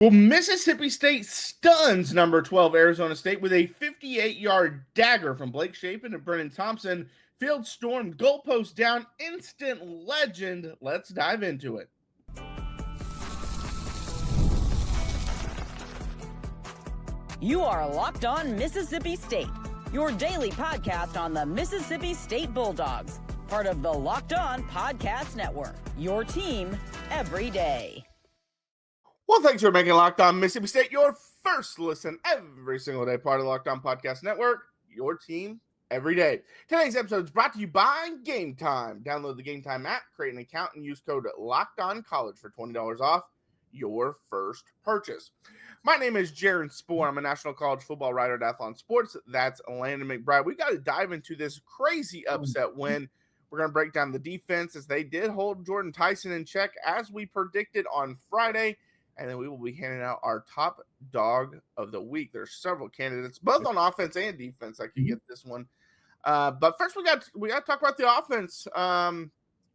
Well, Mississippi State stuns number 12 Arizona State with a 58-yard dagger from Blake Shapen and Brenen Thompson. Field stormed, goalpost down, instant legend. Let's dive into it. You are Locked On Mississippi State, your daily podcast on the Mississippi State Bulldogs, part of the Locked On Podcast Network, your team every day. Well, thanks for making Locked On Mississippi State your first listen every single day, part of the Locked On Podcast Network, your team every day. Today's episode is brought to you by Game Time. Download the Game Time app, create an account, and use code LOCKEDONCollege for $20 off your first purchase. My name is Jaron Spor. I'm a national college football writer at Athlon Sports. That's Landon McBride. We got to dive into this crazy upset win. We're going to break down the defense as they did hold Jordan Tyson in check as we predicted on Friday. And then we will be handing out our top dog of the week. There's several candidates, both on offense and defense. I could get this one. But first we got to talk about the offense.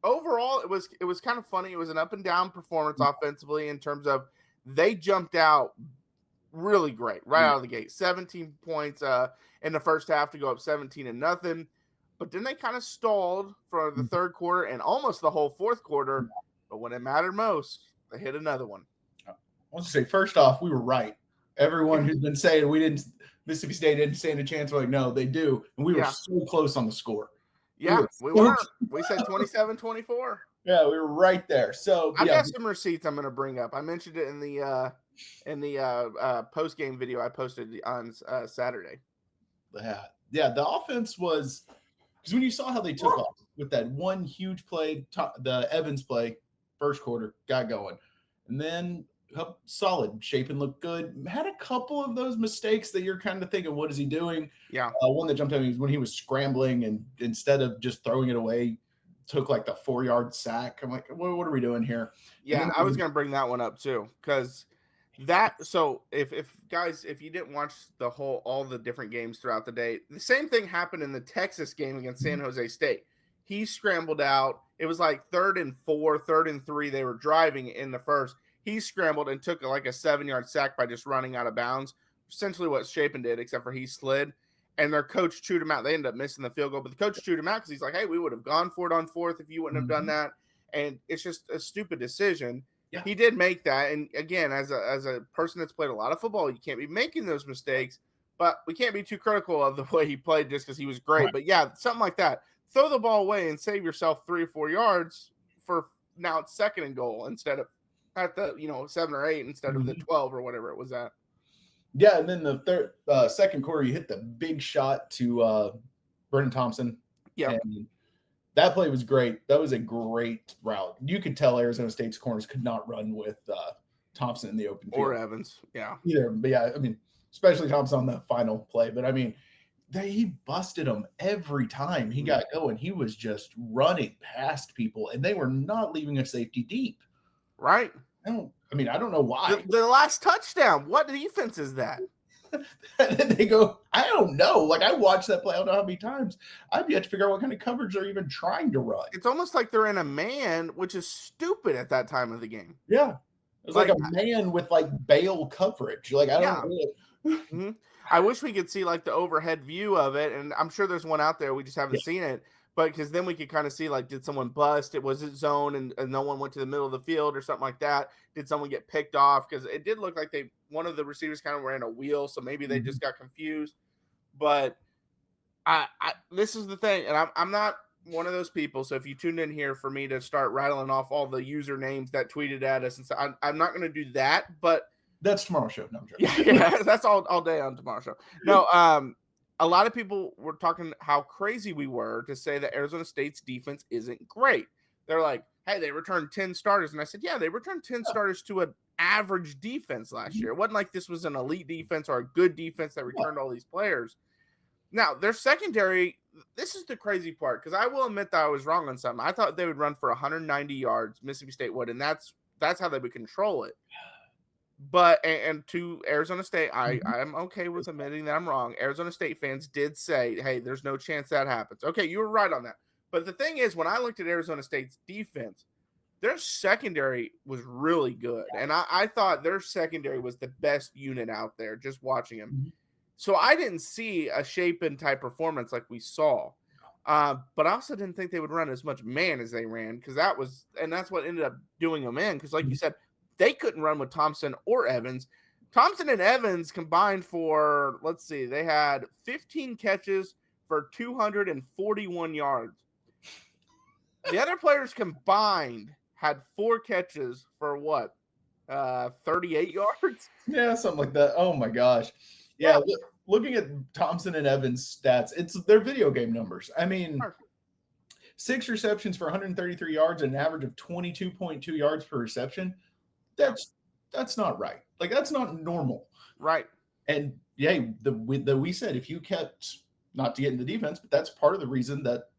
Overall, it was kind of funny. It was an up and down performance offensively in terms of they jumped out really great right out of the gate. 17 points in the first half to go up 17-0. But then they kind of stalled for the third quarter and almost the whole fourth quarter. But when it mattered most, they hit another one. I want to say, first off, we were right. Everyone who's been saying Mississippi State didn't stand a chance, we're like, no, they do. And we were so close on the score. Yeah, we were. We said 27-24. Yeah, we were right there. So I've got some receipts I'm going to bring up. I mentioned it in the post-game video I posted on Saturday. Yeah, the offense was – because when you saw how they took off with that one huge play, the Evans play, first quarter, got going. And then – solid. Shapen looked good. Had a couple of those mistakes that you're kind of thinking, what is he doing? Yeah. One that jumped at me was when he was scrambling and instead of just throwing it away, took like the 4-yard sack. I'm like, what are we doing here? Yeah, I was going to bring that one up too, because so if guys, if you didn't watch all the different games throughout the day, the same thing happened in the Texas game against San Jose State. He scrambled out. It was like 3rd and 4, 3rd and 3. They were driving in the first. He scrambled and took like a 7-yard sack by just running out of bounds. Essentially what Shapen did, except for he slid. And their coach chewed him out. They ended up missing the field goal, but the coach chewed him out because he's like, hey, we would have gone for it on 4th if you wouldn't have done that. And it's just a stupid decision. Yeah. He did make that. And again, as a person that's played a lot of football, you can't be making those mistakes. But we can't be too critical of the way he played just because he was great. Right. But yeah, something like that. Throw the ball away and save yourself 3 or 4 yards for now it's 2nd and goal instead of at the 7 or 8 instead of the 12 or whatever it was at. Yeah, and then the second quarter, you hit the big shot to Brenen Thompson. Yeah, and that play was great. That was a great route. You could tell Arizona State's corners could not run with Thompson in the open field. Or Evans, yeah. Either, but yeah, I mean, especially Thompson on the final play. But I mean, he busted them every time he got going. He was just running past people, and they were not leaving a safety deep. Right. I don't know why. The last touchdown. What defense is that? They go, I don't know. Like, I watched that play, I don't know how many times. I've yet to figure out what kind of coverage they're even trying to run. It's almost like they're in a man, which is stupid at that time of the game. Yeah. It was like a man with, like, bail coverage. Like, I don't know. I wish we could see, like, the overhead view of it, and I'm sure there's one out there. We just haven't seen it. But because then we could kind of see, like, did someone bust? Was it zone and no one went to the middle of the field or something like that? Did someone get picked off? Because it did look like one of the receivers kind of ran a wheel, so maybe they just got confused. But this is the thing, and I'm not one of those people. So if you tuned in here for me to start rattling off all the usernames that tweeted at us, and so I'm not going to do that. But that's tomorrow's show. No, I'm joking. Yeah, that's all day on tomorrow's show. No, a lot of people were talking how crazy we were to say that Arizona State's defense isn't great. They're like, hey, they returned 10 starters. And I said, yeah, they returned 10 starters to an average defense last year. It wasn't like this was an elite defense or a good defense that returned all these players. Now, their secondary, this is the crazy part, because I will admit that I was wrong on something. I thought they would run for 190 yards, Mississippi State would, and that's how they would control it. But and to Arizona State, I'm okay with admitting that I'm wrong. Arizona State fans did say, hey, there's no chance that happens. Okay, you were right on that. But the thing is, when I looked at Arizona State's defense, their secondary was really good. And I thought their secondary was the best unit out there, just watching him. Mhm. So I didn't see a Shapen type performance like we saw. But I also didn't think they would run as much man as they ran, because that's what ended up doing them in. Because like you said, they couldn't run with Thompson or Evans. Thompson and Evans combined for, let's see, they had 15 catches for 241 yards. The other players combined had 4 catches for what? 38 yards? Yeah, something like that. Oh my gosh. Yeah, looking at Thompson and Evans' stats, it's their video game numbers. I mean, 6 receptions for 133 yards and an average of 22.2 yards per reception. That's not right. Like, that's not normal. Right. And yeah, we said if you kept, not to get into defense, but that's part of the reason that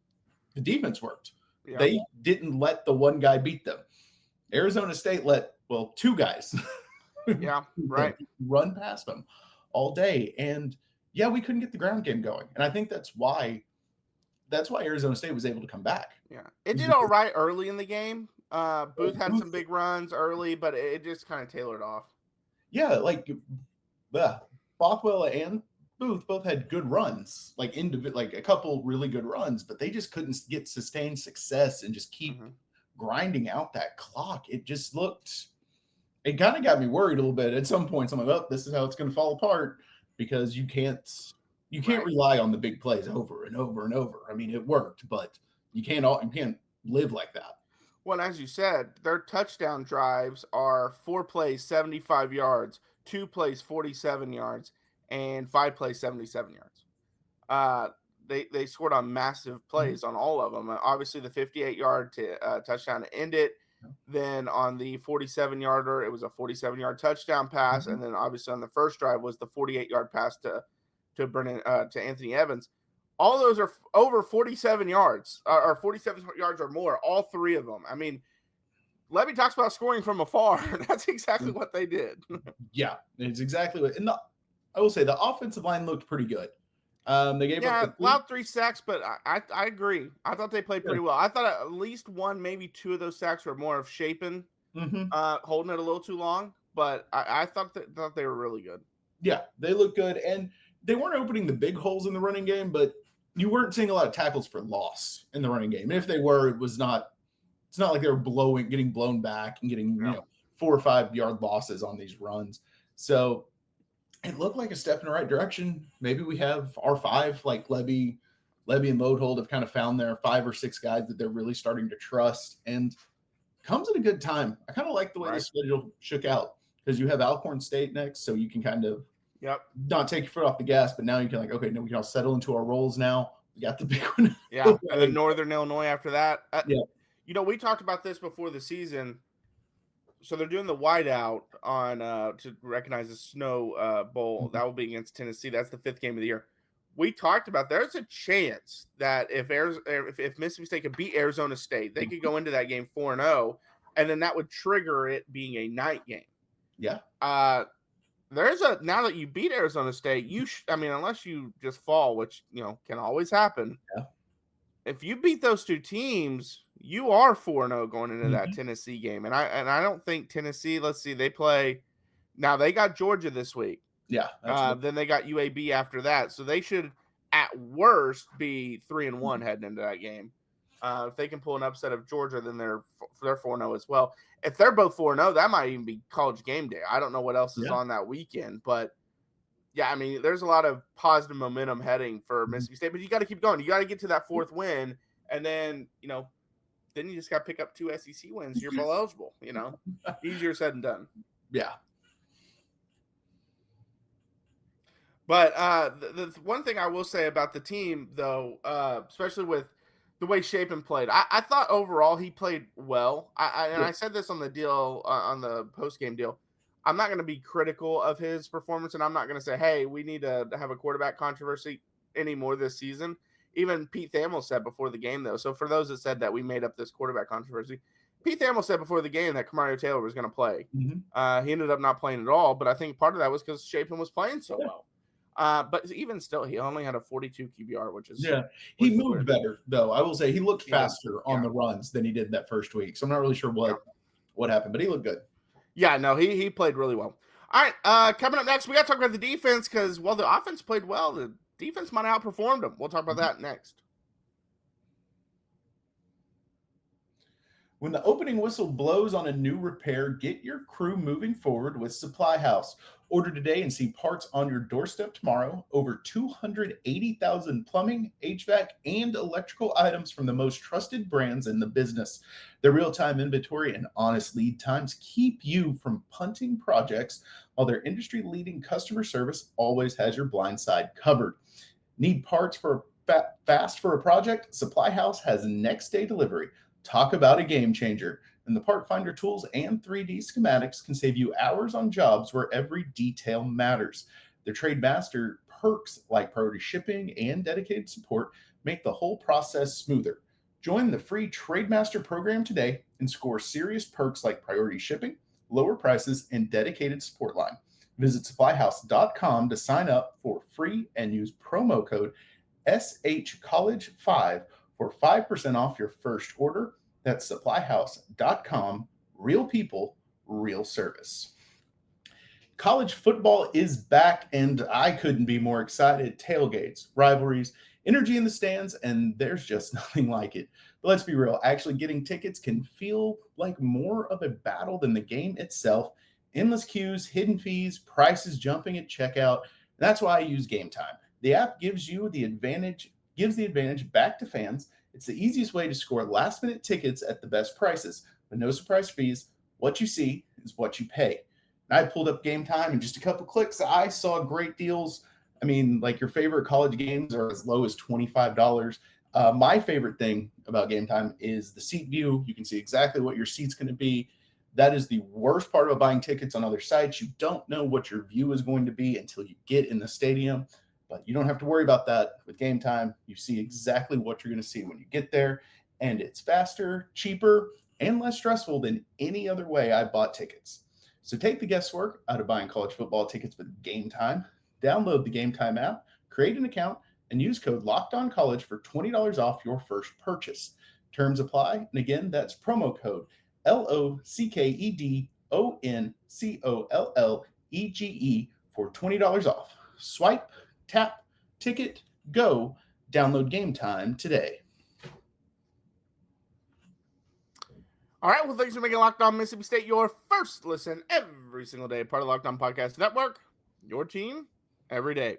the defense worked. Yeah. They didn't let the one guy beat them. Arizona State let, 2 guys run past them all day. And yeah, we couldn't get the ground game going. And I think that's why Arizona State was able to come back. Yeah. It did all right early in the game. Booth had some big runs early, but it just kind of tailored off. Yeah, like Bothwell and Booth both had good runs, like a couple really good runs, but they just couldn't get sustained success and just keep grinding out that clock. It kind of got me worried a little bit. At some points, I'm like, oh, this is how it's going to fall apart, because you can't rely on the big plays over and over and over. I mean, it worked, but you can't live like that. Well, as you said, their touchdown drives are 4 plays, 75 yards, 2 plays, 47 yards, and 5 plays, 77 yards. They scored on massive plays on all of them. Obviously, the 58-yard touchdown to end it. Then on the 47-yarder, it was a 47-yard touchdown pass, and then obviously on the first drive was the 48-yard pass to Anthony Evans. All those are over 47 yards, or 47 yards or more, all 3 of them. I mean, Levy talks about scoring from afar. That's exactly what they did. Yeah, it's exactly what. And I will say the offensive line looked pretty good. They gave allowed 3 sacks, but I agree. I thought they played pretty well. I thought at least 1, maybe 2 of those sacks were more of Shapen, holding it a little too long. But I thought they were really good. Yeah, they looked good, and they weren't opening the big holes in the running game, but you weren't seeing a lot of tackles for loss in the running game. And if they were, it's not like they were getting blown back and getting 4 or 5 yard losses on these runs. So it looked like a step in the right direction. Maybe we have our 5, like Levy and Lodehold have kind of found their 5 or 6 guys that they're really starting to trust, and comes at a good time. I kind of like the way the schedule shook out, because you have Alcorn State next, so you can kind of not take your foot off the gas, but now you can we can all settle into our roles now. We got the big one. Yeah, and then Northern Illinois after that. We talked about this before the season. So they're doing the whiteout on to recognize the Snow Bowl. That will be against Tennessee. That's the 5th game of the year. We talked about there's a chance that if Mississippi State could beat Arizona State, they could go into that game 4-0, and then that would trigger it being a night game. Yeah. Now that you beat Arizona State, unless you just fall, which can always happen. Yeah. If you beat those 2 teams, you are 4-0 going into that Tennessee game. And I don't think Tennessee, let's see, they play now. They got Georgia this week. Yeah. Then they got UAB after that. So they should at worst be 3-1 heading into that game. If they can pull an upset of Georgia, then they're 4-0 as well. If they're both 4-0, that might even be college game day. I don't know what else is on that weekend, but yeah, I mean, there's a lot of positive momentum heading for Mississippi State, but you got to keep going. You got to get to that 4th win, and then then you just got to pick up 2 SEC wins. You're bowl eligible. Easier said than done. Yeah. But the one thing I will say about the team, though, especially with the way Shapen played, I thought overall he played well. I said this on the deal, on the post-game deal. I'm not going to be critical of his performance, and I'm not going to say, hey, we need to have a quarterback controversy anymore this season. Even Pete Thamel said before the game, though. So for those that said that we made up this quarterback controversy, Pete Thamel said before the game that Kamario Taylor was going to play. He ended up not playing at all, but I think part of that was because Shapen was playing so well. But even still, he only had a 42 QBR, which is he is moved weird. better though. I will say he looked He did, faster on the runs than he did that first week. So I'm not really sure what happened, but he looked good. Yeah, no, he played really well. All right, coming up next, we got to talk about the defense because while the offense played well, the defense might have outperformed them. We'll talk about that next. When the opening whistle blows on a new repair, get your crew moving forward with Supply House. Order today and see parts on your doorstep tomorrow. Over 280,000 plumbing, HVAC, and electrical items from the most trusted brands in the business. Their real-time inventory and honest lead times keep you from punting projects, while their industry-leading customer service always has your blind side covered. Need parts for fast for a project? Supply House has next-day delivery. Talk about a game changer. And the Part Finder tools and 3D schematics can save you hours on jobs where every detail matters. Their Trade Master perks like priority shipping and dedicated support make the whole process smoother. Join the free Trade Master program today and score serious perks like priority shipping, lower prices, and dedicated support line. Visit supplyhouse.com to sign up for free and use promo code SHCollege5 for 5% off your first order. That's supplyhouse.com. Real people, real service. College football is back, and I couldn't be more excited. Tailgates, rivalries, energy in the stands, and there's just nothing like it. But let's be real. Actually getting tickets can feel like more of a battle than the game itself. Endless queues, hidden fees, prices jumping at checkout. That's why I use Game Time. The app gives the advantage back to fans. It's the easiest way to score last-minute tickets at the best prices, with no surprise fees. What you see is what you pay. And I pulled up Game Time in just a couple clicks. I saw great deals. I mean, like your favorite college games are as low as $25. My favorite thing about Game Time is the seat view. You can see exactly what your seat's going to be. That is the worst part about buying tickets on other sites. You don't know what your view is going to be until you get in the stadium. But you don't have to worry about that with Game Time. You see exactly what you're going to see when you get there, and it's faster, cheaper, and less stressful than any other way I bought tickets. So take the guesswork out of buying college football tickets with Game Time. Download the Game Time app, create an account, and use code LOCKEDONCollege for $20 off your first purchase. Terms apply, and again, that's promo code LOCKEDONCOLLEGE for $20 off. Swipe, tap, ticket, go. Download Game Time today. All right, well, thanks for making Locked On Mississippi State your first listen every single day, part of Locked On Podcast Network, your team every day.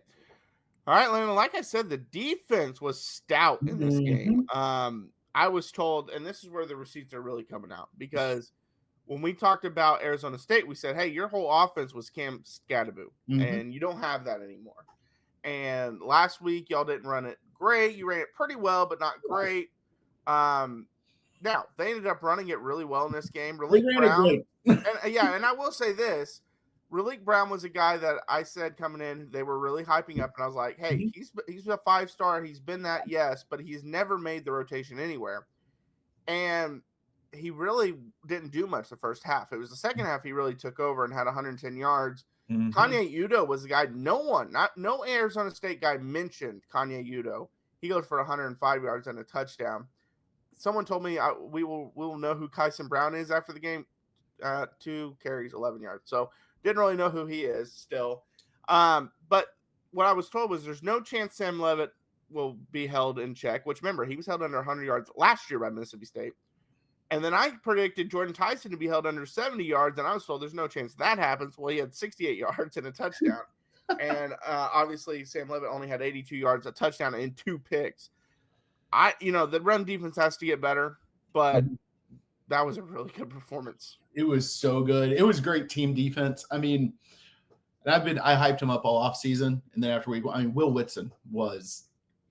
All right, Landon, like I said, the defense was stout in this game. I was told, and this is where the receipts are really coming out, because when we talked about Arizona State, we said, hey, your whole offense was Cam Scadaboo, and you don't have that anymore. And last week, y'all didn't run it great. You ran it pretty well, but not great. Now, they ended up running it really well in this game. Raleek Brown, and I will say this. Raleek Brown was a guy that I said coming in, they were really hyping up, and I was like, hey, he's a 5-star. He's been that, yes, but he's never made the rotation anywhere. And he really didn't do much the first half. It was the second half he really took over and had 110 yards. Kanye Udo was the guy no Arizona State guy mentioned Kanye Udo. He goes for 105 yards and a touchdown. Someone told me we will know who Kyson Brown is after the game. 2 carries, 11 yards. So didn't really know who he is still. But what I was told was there's no chance Sam Leavitt will be held in check, which remember, he was held under 100 yards last year by Mississippi State. And then I predicted Jordan Tyson to be held under 70 yards, and I was told there's no chance that happens. Well, he had 68 yards and a touchdown. And obviously Sam Leavitt only had 82 yards, a touchdown, and 2 picks. The run defense has to get better, but that was a really good performance. It was so good. It was great team defense. I mean, I hyped him up all off season, and then after Will Whitson was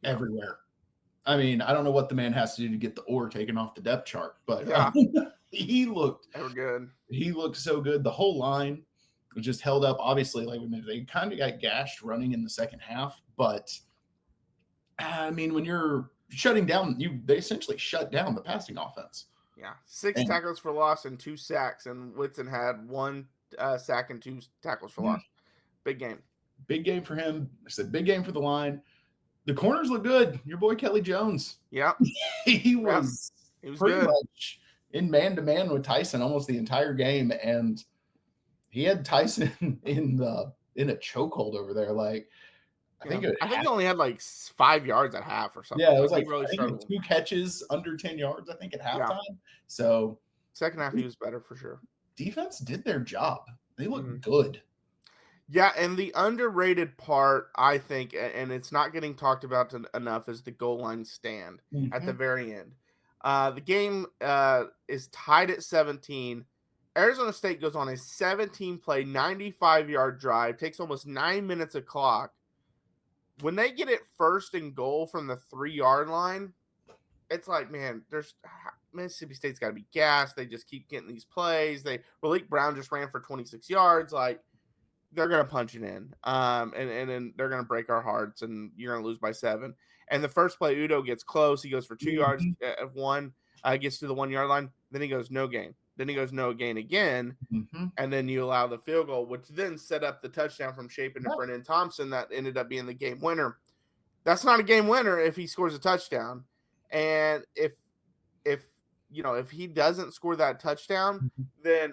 everywhere. I mean, I don't know what the man has to do to get the ore taken off the depth chart, but he looked good. He looked so good. The whole line was just held up. Obviously, like they kind of got gashed running in the second half, but I mean, when you're shutting down, they essentially shut down the passing offense. Yeah, 6 tackles for loss and 2 sacks, and Whitson had 1 sack and 2 tackles for loss. Big game. big game for him. I said big game for the line. The corners look good. Your boy Kelly Jones. Yep. He was pretty good. much in man-to-man with Tyson almost the entire game, and he had Tyson in a chokehold over there. Like, I think he only had like 5 yards at half or something. Yeah, it was he like really struggled. 2 catches under 10 yards, I think, at halftime. So second half, he was better for sure. Defense did their job. They looked good. Yeah, and the underrated part, I think, and it's not getting talked about enough, is the goal line stand at the very end. The game is tied at 17. Arizona State goes on a 17-play, 95-yard drive, takes almost 9 minutes of clock. When they get it first and goal from the 3-yard line, it's like, man, Mississippi State's got to be gassed. They just keep getting these plays. Blake Brown just ran for 26 yards. Like, they're going to punch it in. And then they're going to break our hearts, and you're going to lose by 7. And the first play, Udo gets close. He goes for 2 yards of 1, gets to the 1-yard line. Then he goes no gain. Then he goes no gain again. And then you allow the field goal, which then set up the touchdown from Shapen to Brenen Thompson that ended up being the game winner. That's not a game winner if he scores a touchdown. And if he doesn't score that touchdown,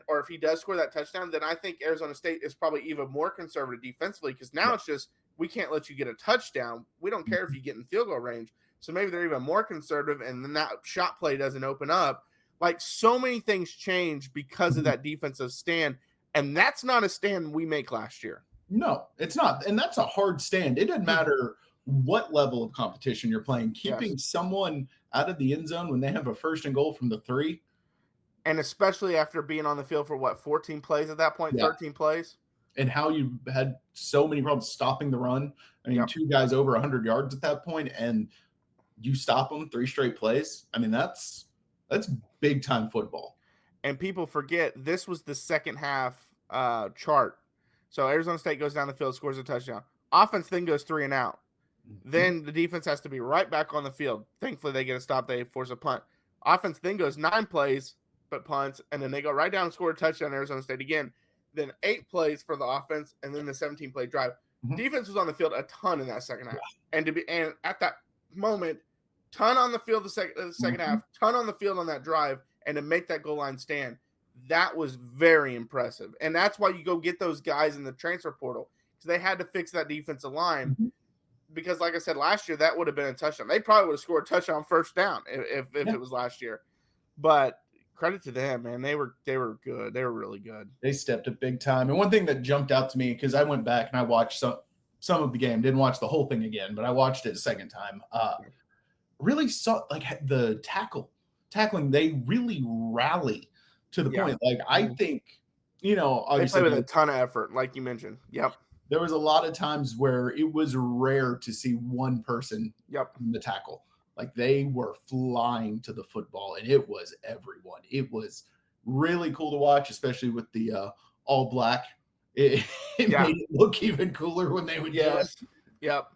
or if he does score that touchdown, then I think Arizona State is probably even more conservative defensively, because now it's just, we can't let you get a touchdown. We don't care if you get in field goal range. So maybe they're even more conservative, and then that shot play doesn't open up. Like, so many things change because of that defensive stand, and that's not a stand we make last year. No, it's not. And that's a hard stand. It doesn't matter what level of competition you're playing. Keeping someone out of the end zone when they have a first and goal from the 3. And especially after being on the field for, 14 plays at that point, 13 plays? And how you had so many problems stopping the run. I mean, 2 guys over 100 yards at that point, and you stop them 3 straight plays. I mean, that's big-time football. And people forget, this was the second half chart. So Arizona State goes down the field, scores a touchdown. Offense then goes 3 and out. Then the defense has to be right back on the field. Thankfully, they get a stop. They force a punt. Offense then goes 9 plays, but punts, and then they go right down and score a touchdown, Arizona State again. Then 8 plays for the offense, and then the 17-play drive. Defense was on the field a ton in that second half. And at that moment, ton on the field the second half, ton on the field on that drive, and to make that goal line stand, that was very impressive. And that's why you go get those guys in the transfer portal, because they had to fix that defensive line. Because, like I said, last year, that would have been a touchdown. They probably would have scored a touchdown first down if it was last year. But credit to them, man. They were good. They were really good. They stepped up big time. And one thing that jumped out to me, because I went back and I watched some of the game, didn't watch the whole thing again, but I watched it a second time. Really saw, like, the tackling, they really rally to the point. Like, I think, obviously they play with a ton of effort, like you mentioned. Yep. There was a lot of times where it was rare to see one person in the tackle. Like, they were flying to the football, and it was everyone. It was really cool to watch, especially with the all black. It made it look even cooler when they would do it. Yep.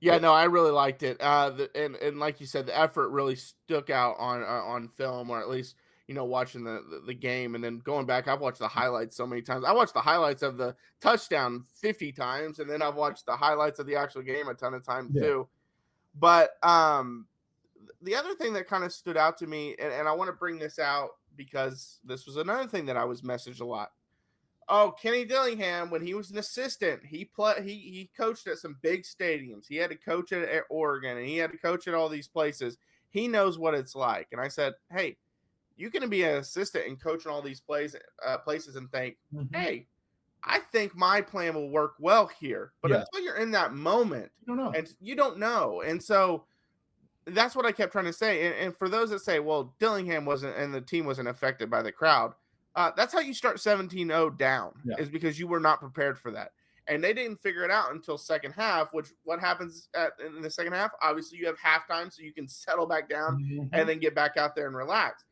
Yeah, no, I really liked it. And like you said, the effort really stuck out on film, or at least, watching the game. And then going back, I've watched the highlights so many times. I watched the highlights of the touchdown 50 times, and then I've watched the highlights of the actual game a ton of times too. But the other thing that kind of stood out to me, and I want to bring this out because this was another thing that I was messaged a lot. Oh, Kenny Dillingham, when he was an assistant, he coached at some big stadiums. He had to coach at Oregon, and he had to coach at all these places. He knows what it's like. And I said, hey, you can be an assistant and coach in all these places and think, hey, I think my plan will work well here. But until you're in that moment, you don't know. And you don't know. And so that's what I kept trying to say. And for those that say, well, Dillingham wasn't and the team wasn't affected by the crowd, that's how you start 17-0 down, is because you were not prepared for that. And they didn't figure it out until second half, which what happens in the second half? Obviously, you have halftime, so you can settle back down and then get back out there and relax.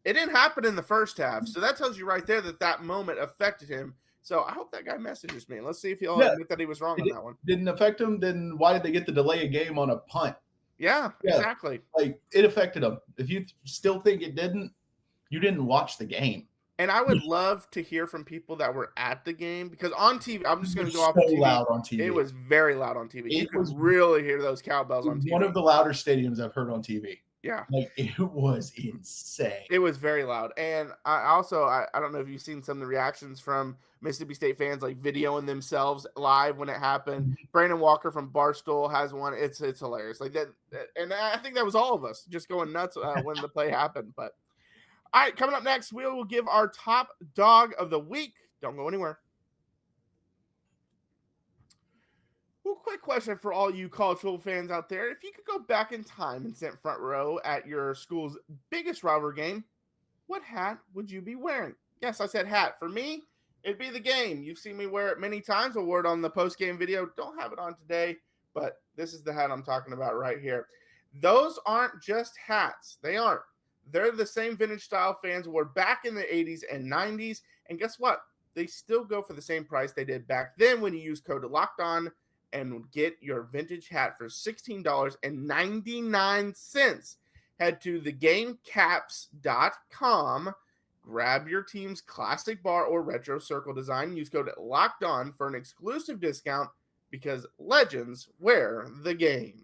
It didn't happen in the first half. So that tells you right there that moment affected him. So I hope that guy messages me. Let's see if he'll admit that he was wrong on that one. Didn't affect him, then why did they get the delay of game on a punt? Yeah, exactly. Like, it affected him. If you still think it didn't, you didn't watch the game. And I would love to hear from people that were at the game because on TV, I'm just It going to was go off of so TV. loud on TV. It was very loud on TV. You It could was really hear those cowbells on TV. one of the louder stadiums I've heard on TV. Yeah. Like, it was insane. It was very loud. And I don't know if you've seen some of the reactions from Mississippi State fans, like videoing themselves live when it happened. Mhm. Brandon Walker from Barstool has one. It's hilarious. Like that. And I think that was all of us just going nuts when the play happened. But all right, coming up next, we will give our top dog of the week. Don't go anywhere. Well, quick question for all you college football fans out there. If you could go back in time and sit front row at your school's biggest rivalry game, what hat would you be wearing? Yes, I said hat. For me, it'd be the game. You've seen me wear it many times. I wore it on the post-game video. Don't have it on today, but this is the hat I'm talking about right here. Those aren't just hats. They aren't. They're the same vintage style fans wore back in the 80s and 90s. And guess what? They still go for the same price they did back then when you use code LOCKEDON and get your vintage hat for $16.99. Head to thegamecaps.com, grab your team's classic bar or retro circle design, use code LOCKEDON for an exclusive discount because legends wear the game.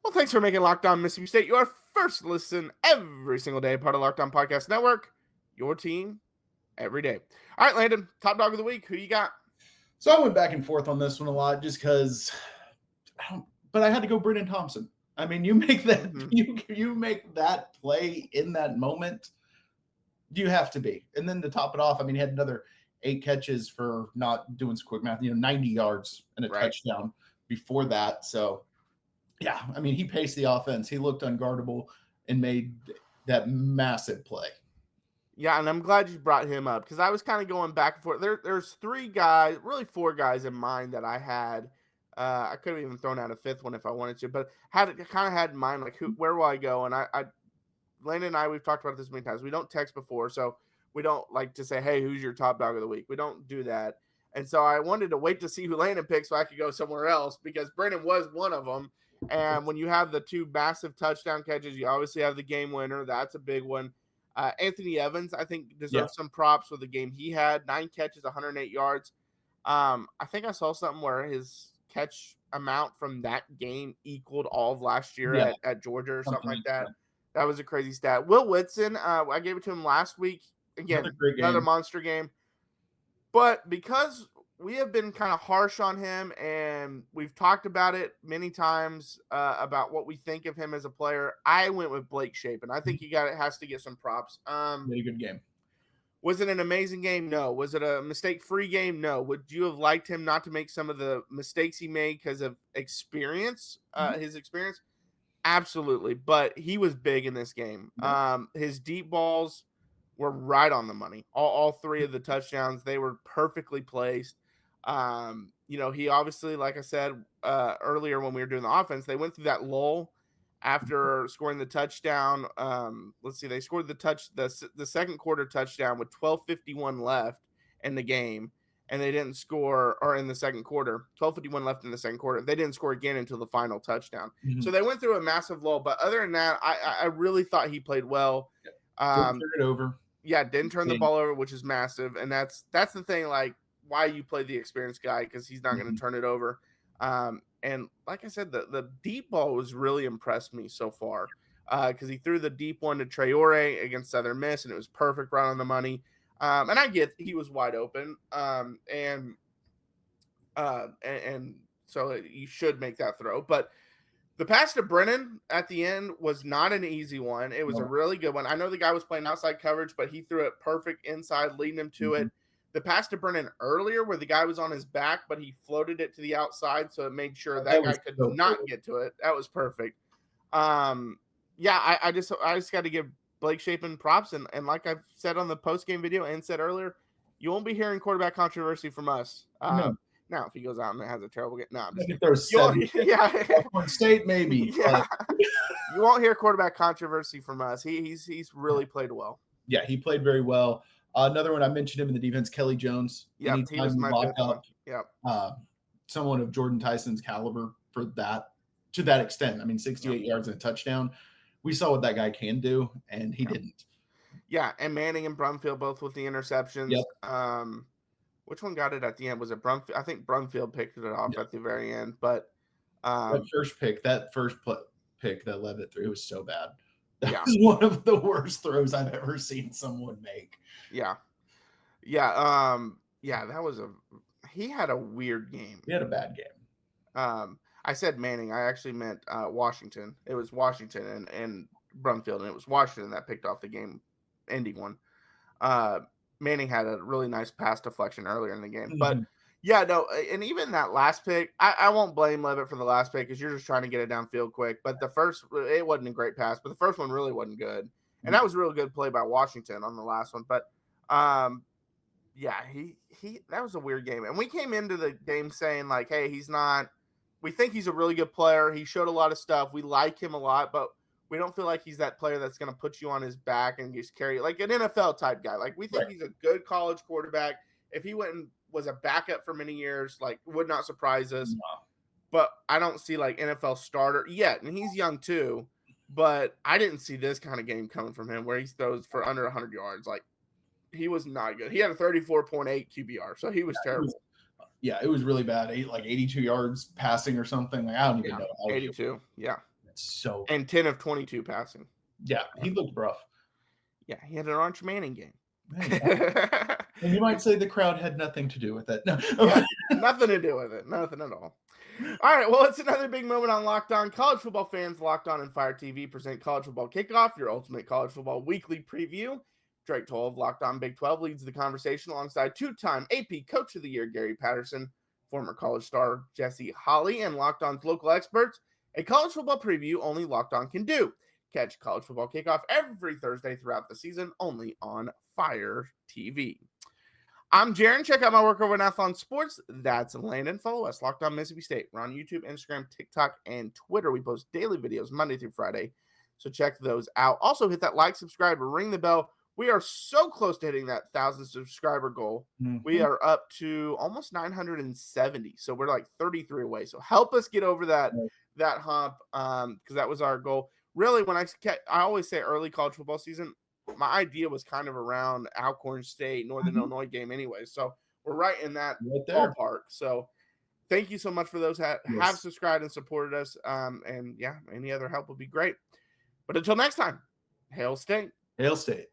Well, thanks for making Locked On Mississippi State your first listen every single day, part of Locked On Podcast Network, your team every day. All right, Landon, top dog of the week. Who you got? So I went back and forth on this one a lot just because but I had to go Brenen Thompson. I mean, you make that you make that play in that moment, you have to be. And then to top it off, I mean, he had another 8 catches for not doing some quick math, 90 yards and a touchdown before that. So yeah, I mean, he paced the offense. He looked unguardable and made that massive play. Yeah, and I'm glad you brought him up because I was kind of going back and forth. There's 3 guys, really 4 guys in mind that I had. I could have even thrown out a 5th one if I wanted to, but kind of had in mind like where will I go? And I Landon and I, we've talked about this many times. We don't text before, so we don't like to say, hey, who's your top dog of the week? We don't do that. And so I wanted to wait to see who Landon picked so I could go somewhere else because Brenen was one of them. And when you have the 2 massive touchdown catches, you obviously have the game winner. That's a big one. Anthony Evans, I think, deserves some props for the game he had. 9 catches, 108 yards. I think I saw something where his catch amount from that game equaled all of last year at Georgia or something like that. That was a crazy stat. Will Whitson, I gave it to him last week. Again, another monster game. But because we have been kind of harsh on him, and we've talked about it many times about what we think of him as a player, I went with Blake Shapen. I think he has to get some props. Really good game. Was it an amazing game? No. Was it a mistake-free game? No. Would you have liked him not to make some of the mistakes he made because of experience, his experience? Absolutely. But he was big in this game. His deep balls were right on the money. All 3 of the touchdowns, they were perfectly placed. He obviously, like I said earlier when we were doing the offense, they went through that lull after scoring the touchdown. Let's see, they scored the second quarter touchdown with 12:51 left in the game, and they didn't score, or in the second quarter, 12:51 left in the second quarter. They didn't score again until the final touchdown. So they went through a massive lull. But other than that, I really thought he played well. Didn't turn it over. Yeah, didn't turn the ball over, which is massive. And that's the thing, like, why you play the experienced guy, because he's not going to turn it over. And like I said, the deep ball was really impressed me so far because he threw the deep one to Traore against Southern Miss, and it was perfect, right on the money. And I get he was wide open, and so you should make that throw. But the pass to Brenen at the end was not an easy one. It was a really good one. I know the guy was playing outside coverage, but he threw it perfect inside, leading him to it. The pass to Brenen earlier where the guy was on his back, but he floated it to the outside, so it made sure that guy could not get to it. That was perfect. I just got to give Blake Shapen props. And like I've said on the post-game video and said earlier, you won't be hearing quarterback controversy from us. Now, if he goes out and has a terrible game, State maybe. Yeah. You won't hear quarterback controversy from us. He's really played well. Yeah, he played very well. Another one, I mentioned him in the defense, Kelly Jones. Yeah, he was my fifth one. Yeah, someone of Jordan Tyson's caliber for that, to that extent. I mean, 68 yards and a touchdown. we saw what that guy can do, and he didn't. Yeah, and Manning and Brumfield both with the interceptions. Yep. Which one got it at the end? Was it Brumfield? I think Brumfield picked it off at the very end, but that first pick that led it through, it was so bad. That was one of the worst throws I've ever seen someone make. Yeah, that was he had a weird game. He had a bad game. I said Manning. I actually meant Washington. It was Washington and Brumfield, and it was Washington that picked off the game-ending one. Manning had a really nice pass deflection earlier in the game. Mm-hmm. But, yeah, no, and even that last pick, I won't blame Levitt for the last pick because you're just trying to get it downfield quick. But the first, it wasn't a great pass, but the first one really wasn't good. And that was a real good play by Washington on the last one. But, yeah, he that was a weird game. And we came into the game saying, like, hey, we think he's a really good player. He showed a lot of stuff. We like him a lot, but we don't feel like he's that player that's going to put you on his back and just carry like an NFL type guy. Like we think he's a good college quarterback. If he went and was a backup for many years, like would not surprise us. No. But I don't see like NFL starter yet. And he's young too, but I didn't see this kind of game coming from him where he throws for under 100 yards. Like he was not good. He had a 34.8 QBR. So he was terrible. It was really bad. 82 yards passing or something. Like, I don't even know. 82. Yeah. So and 10 of 22 passing. Yeah, he looked rough. Yeah, he had an Arch Manning game. And you might say the crowd had nothing to do with it. No. Nothing to do with it. Nothing at all. All right, well, it's another big moment on Locked On. College football fans, Locked On and Fire TV present College Football Kickoff, your ultimate college football weekly preview. Drake Toll of Locked On Big 12 leads the conversation alongside two-time AP Coach of the Year Gary Patterson, former college star Jesse Holley, and Locked On's local experts. A college football preview only Locked On can do. Catch College Football Kickoff every Thursday throughout the season, only on Fire TV. I'm Jaron. Check out my work over at Athlon Sports. That's Landon. Follow us, Locked On Mississippi State. We're on YouTube, Instagram, TikTok, and Twitter. We post daily videos Monday through Friday, so check those out. Also, hit that like, subscribe, or ring the bell. We are so close to hitting that 1,000 subscriber goal. Mm-hmm. We are up to almost 970, so we're like 33 away. So help us get over that hump, because that was our goal. Really, when I always say early college football season, my idea was kind of around Alcorn State, Northern Illinois game anyway. So we're right in that ballpark. So thank you so much for those have subscribed and supported us. And yeah, any other help would be great. But until next time, Hail State. Hail State.